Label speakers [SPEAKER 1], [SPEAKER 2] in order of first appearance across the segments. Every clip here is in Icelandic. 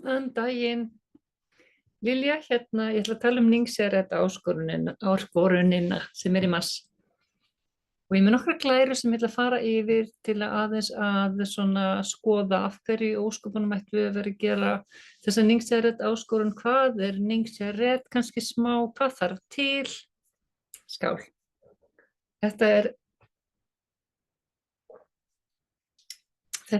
[SPEAKER 1] Góðan daginn. Lilja, hérna, ég ætla að tala um Ningseret áskorunina sem í mars. Og ég með nokkra glæru sem ég ætla að fara yfir til að aðeins að svona skoða af hverju ósköpunum ættum við að vera að gera þessa Ningseret áskorun. Hvað er Ningseret? Kannski smá, hvað þarf til? Skál. Þetta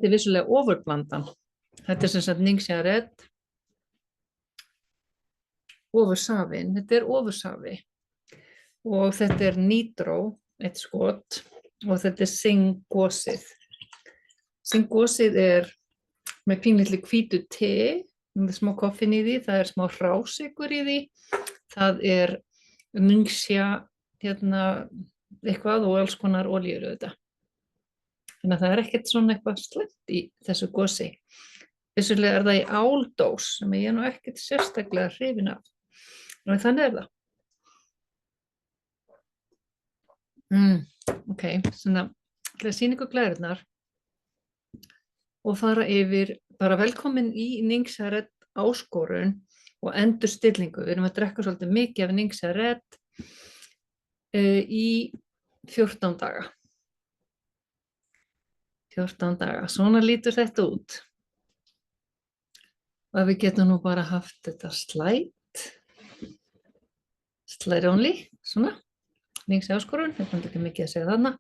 [SPEAKER 1] er vissulega ofurblandan. Þetta er sem sagt Ningseret. Ofursafinn, þetta er ofursafi og þetta er Nitro, eitt skot og þetta er Sing-gósið. Sing-gósið er með pínlitlu hvítu te, með smá koffín í því, það er smá hrásykur í því, það er Ningxia, eitthvað og alls konar olíur auðvitað. Þannig að það er ekkert svona eitthvað slæmt í þessu gósi. Vissulega er það í áldós sem ég er nú ekkert sérstaklega hrifin af. Og þannig er það. Ok, svona ætla að sýna ykkur glærurnar og fara yfir, bara velkomin í Ningseret áskorun og endurstillingu. Við erum að drekka svolítið mikið af Ningseret í 14 daga. 14 daga, svona lítur þetta út. Og við getum nú bara haft þetta slide only, svona, Ningseret áskorun, þetta er ekki mikið að segja þarna.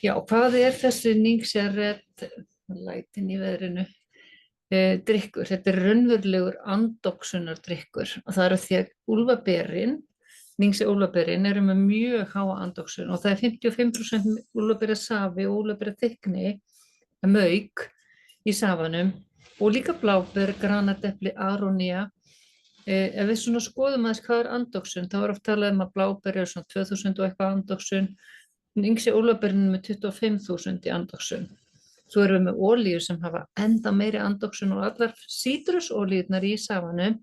[SPEAKER 1] Já, hvað er þessi Ningseret, lætin í veðrinu, drykkur? Þetta er raunverulegur andoksunardrykkur og það eru því að úlfaberin, Ningsi úlfaberin eru með mjög háa andoksun og það er 55% úlfaberasafi og úlfaberaþykkni, mauk í safanum og líka bláber, granatepli, arónía. Ef við svona skoðum aðeins hvað er andoksun, þá er oft talað að bláber er svona 2000 og eitthvað andoksun, Ningsi úlfaberin með 25.000 í andoksun. Svo erum við með olíu sem hafa enda meiri andoksun og allar sítrusólíurnar í safanum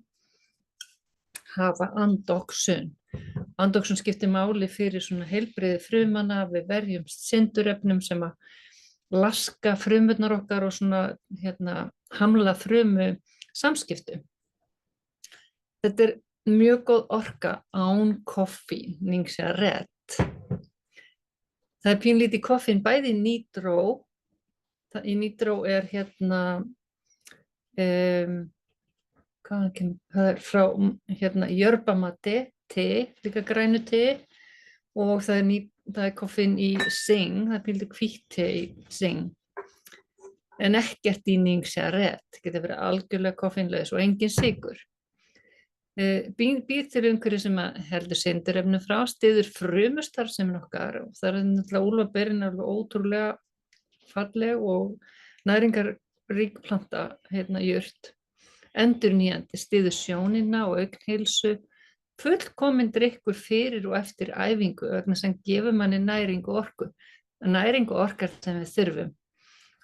[SPEAKER 1] hafa andoksun. Andoksun skiptir máli fyrir svona heilbrigði frumana, við verjumst sindurefnum sem að laska frumurnar okkar og svona hamla frumu samskiptum. Þetta er mjög góð orka án koffín, Ningseret. Það er pínlítið koffín bæði í Nitro. Í Nitro er það er frá Jörbamate, te, líka grænu te og það er koffín í Sing, það er pínlítið hvítt te í Sing. En ekkert í Ningseret, getur verið algjörlega koffínlaus og engin sykur. Býr til umhverfi sem heldur sindurefnum frá, styður frumustarfsemi okkar og það er náttúrulega úlfaberin alveg ótrúlega falleg og næringarrík planta, jurt, endurnýjandi, styður sjónina og augnheilsu, fullkominn drykkur fyrir og eftir æfingu vegna sem gefur manni næringu og orku. Næringu og orkar sem við þurfum.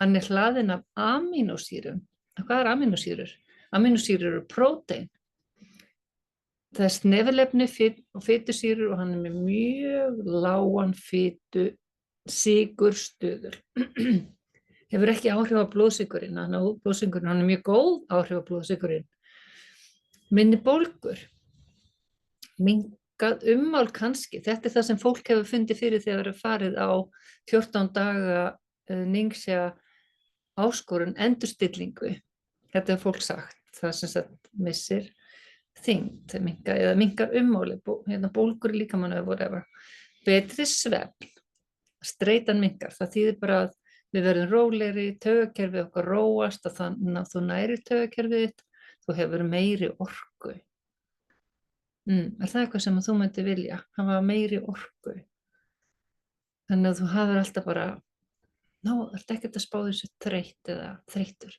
[SPEAKER 1] Hann er hlaðinn af amínósýrum. Hvað er amínósýrur? Amínósýrur eru prótein. Það er snefilefni og fitusýrur og hann er með mjög lágan sykurstöður. Hefur ekki áhrif á blóðsykurinn, hann er mjög góð áhrif á blóðsykurinn. Minni bólgur, minnkað ummál kannski, þetta er það sem fólk hefur fundið fyrir þegar það er farið á 14 daga Ningsia áskorun endurstillingu. Þetta er fólk sagt, það sem sagt missir þyngd eða minnkar ummáli, bólgur í líkamanum eða whatever. Betri svefn, streitan minnkar, það þýðir bara að við verðum rólegri, taugakerfið okkar róast og þannig að þú nærir taugakerfið þitt, þú hefur meiri orku. Er það eitthvað sem þú myndi vilja, hafa meiri orku? Þannig að þú hafir alltaf bara, það er ekkert að spá þessu þreytt eða þreyttur.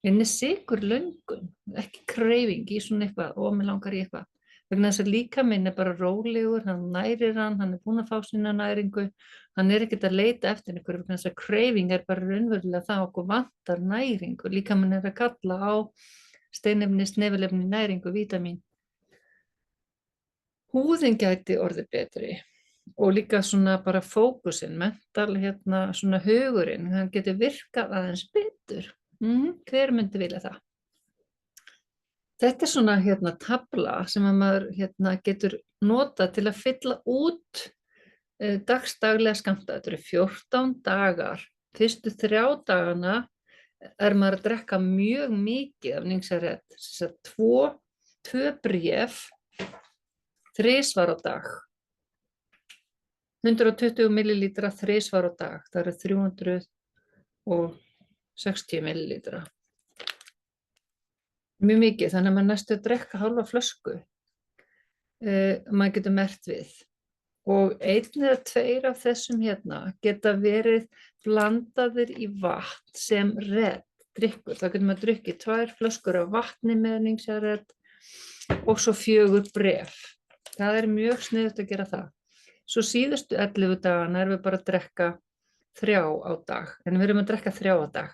[SPEAKER 1] En sykurlöngun, ekki craving í svona eitthvað, mig langar í eitthvað. Vegna þess að líkaminn er bara rólegur, hann nærir hann er búinn að fá sína næringu, hann er ekkert að leita eftir einhverju, vegna þess að craving er bara raunverulega það okkur vantar næringu, líkaminn er að kalla á steinefni, snefilefni, næringu, vítamín. Húðin gæti orðið betri og líka svona bara fókusinn, mental, svona hugurinn, hann getur virkað aðeins betur. Hver myndi vilja það? Þetta svona tafla sem að maður getur notað til að fylla út dagsdaglega skammta. Þetta eru 14 dagar. Fyrstu 3 dagana er maður að drekka mjög mikið af Ningseret. Þess að 2 bréf 3 á dag. 120 millilítra 3 á dag. Það eru 360 millilítra. Mjög mikið, þannig að maður næstu að drekka hálfa flösku. Maður getur merkt við. Og 1 eða 2 af þessum geta verið blandaðir í vatn sem Red drykkur. Það getur maður drukkið 2 flöskur af vatni með Ningseret og svo 4 bréf. Það mjög sniðugt að gera það. Svo síðustu 11 dagana við bara að drekka 3 á dag. En við erum að drekka 3 á dag.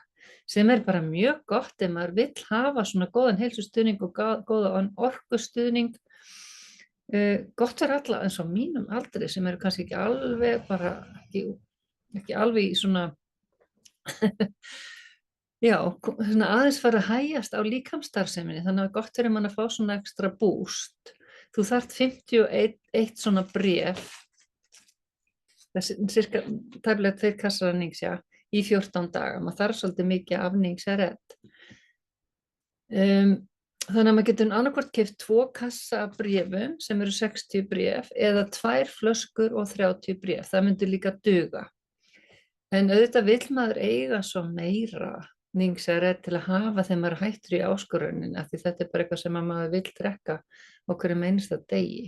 [SPEAKER 1] Sem bara mjög gott ef maður vill hafa svona góðan heilsustuðning og góðan orkustuðning. Gott fyrir alla eins og mínum aldri sem eru kannski ekki alveg ekki alveg í svona já, svona aðeins fara að hægjast á líkamsstarfseminni, þannig að gott fyrir mann að fá svona ekstra boost. Þú þarft 51 svona bréf, cirka tæplega 2 kassar af Ningxia í 14 daga. Maður þarf svolítið mikið af Ningseret. Þannig að maður getur annarkvort keypt 2 kassa af bréfum sem eru 60 bréf eða 2 flöskur og 30 bréf. Það myndi líka duga. En auðvitað vill maður eiga svo meira Ningseret til að hafa þegar maður hættur í áskorunin, af því þetta bara eitthvað sem maður vill drekka á hverjum einasta degi.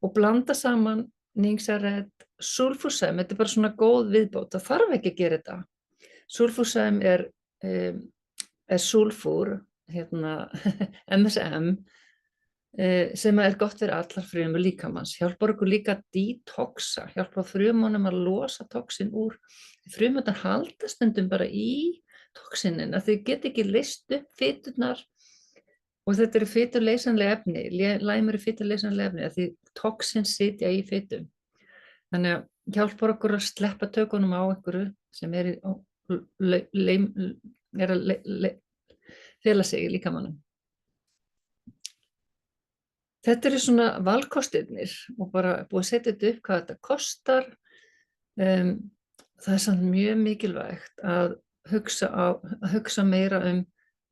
[SPEAKER 1] Og blanda saman Ningseret, sulfosem, þetta bara svona góð viðbót. Það þarf ekki að gera þetta. Sulfosem er sulfur, MSM, sem gott fyrir allar frumur líkamans. Hjálpar okkur líka að detoxa, hjálpar frumunum að losa toxin úr. Frumurnar halda stundum bara í toxinin, að þau get ekki leyst upp fiturnar. Og þetta eru fiturleysanleg efni, læmur eru fiturleysanleg efni, því toxin sitja í fitum. Þannig að hjálpar okkur að sleppa tökunum á einhverju sem að fela sig í líkamanum. Þetta eru svona valkostirnir og bara búið að setja þetta upp hvað þetta kostar. Það samt mjög mikilvægt að hugsa meira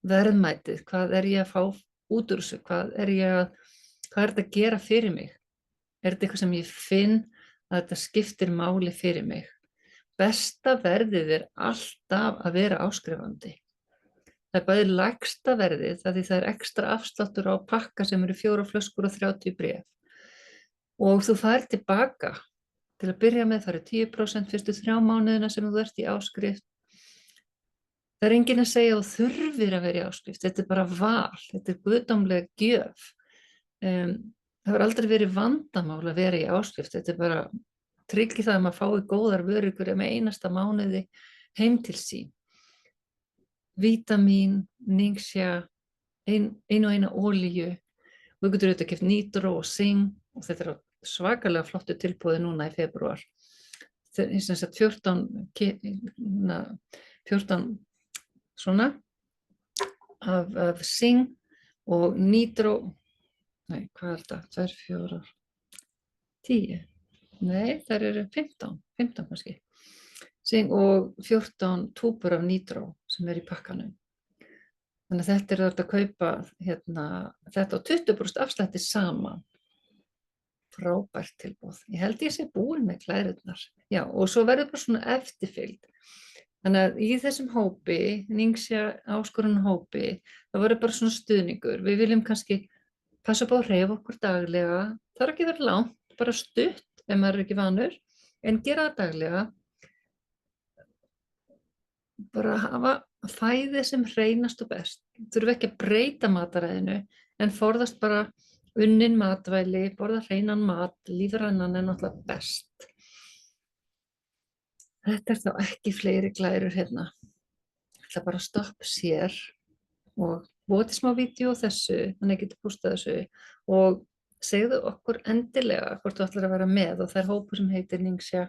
[SPEAKER 1] verðmætið, hvað ég að fá út úr þessu, hvað þetta að gera fyrir mig? Þetta eitthvað sem ég finn að þetta skiptir máli fyrir mig? Besta verðið alltaf að vera áskrifandi. Það bæði lægsta verðið, því það ekstra afsláttur á pakka sem eru 4 flöskur og 30 bréf. Og þú fær tilbaka, til að byrja með það 10% fyrstu 3 mánuðina sem þú ert í áskrift. Það enginn að segja að þú þurfir að vera í áskrift, þetta bara val, þetta guðdómleg gjöf. Það hefur aldrei verið vandamál að vera í áskrift, þetta bara tryggir það að maður fái góðar vörur með einasta mánuði heim til sín. Vítamín, Ningxia, eina olíu, og við getum auðvitað keypt Nitro og Sing, og þetta svakalega flottu tilboði núna í febrúar. Það 14 svona af Sing og Nitro, nei, hvað þetta? 2, 4, 10, nei, það eru 15 kannski. Sing og 14 túpur af Nitro sem í pakkanum. Þannig að þetta þetta að kaupa þetta á 20% afslætti saman. Frábært tilboð. Ég held ég sé búin með klærurnar. Já, og svo verður bara svona eftirfylgd. Þannig að í þessum hópi, Ningxia áskorun hópi, það verður bara svona stuðningur. Við viljum kannski passa upp á að hreyfa okkur daglega. Það þarf ekki að vera langt, bara stutt ef maður ekki vanur, en gera það daglega. Bara hafa fæði sem hreinast og best. Þurfum ekki að breyta mataræðinu, en forðast bara unnin matvæli, borða hreinan mat, lífrænan náttúrulega best. Þetta þá ekki fleiri glærur hérna. Ég ætla bara að stoppa sér og búa til smá vídeo þessu, þannig að ég geti pústað þessu, og segðu okkur endilega hvort þú ætlar að vera með, og það hópur sem heitir Ningxia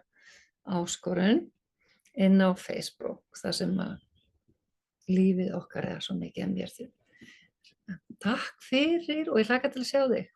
[SPEAKER 1] áskorun inn á Facebook, þar sem að lífið okkar svo mikið að mér til. takk fyrir og ég hlakka til að sjá þig.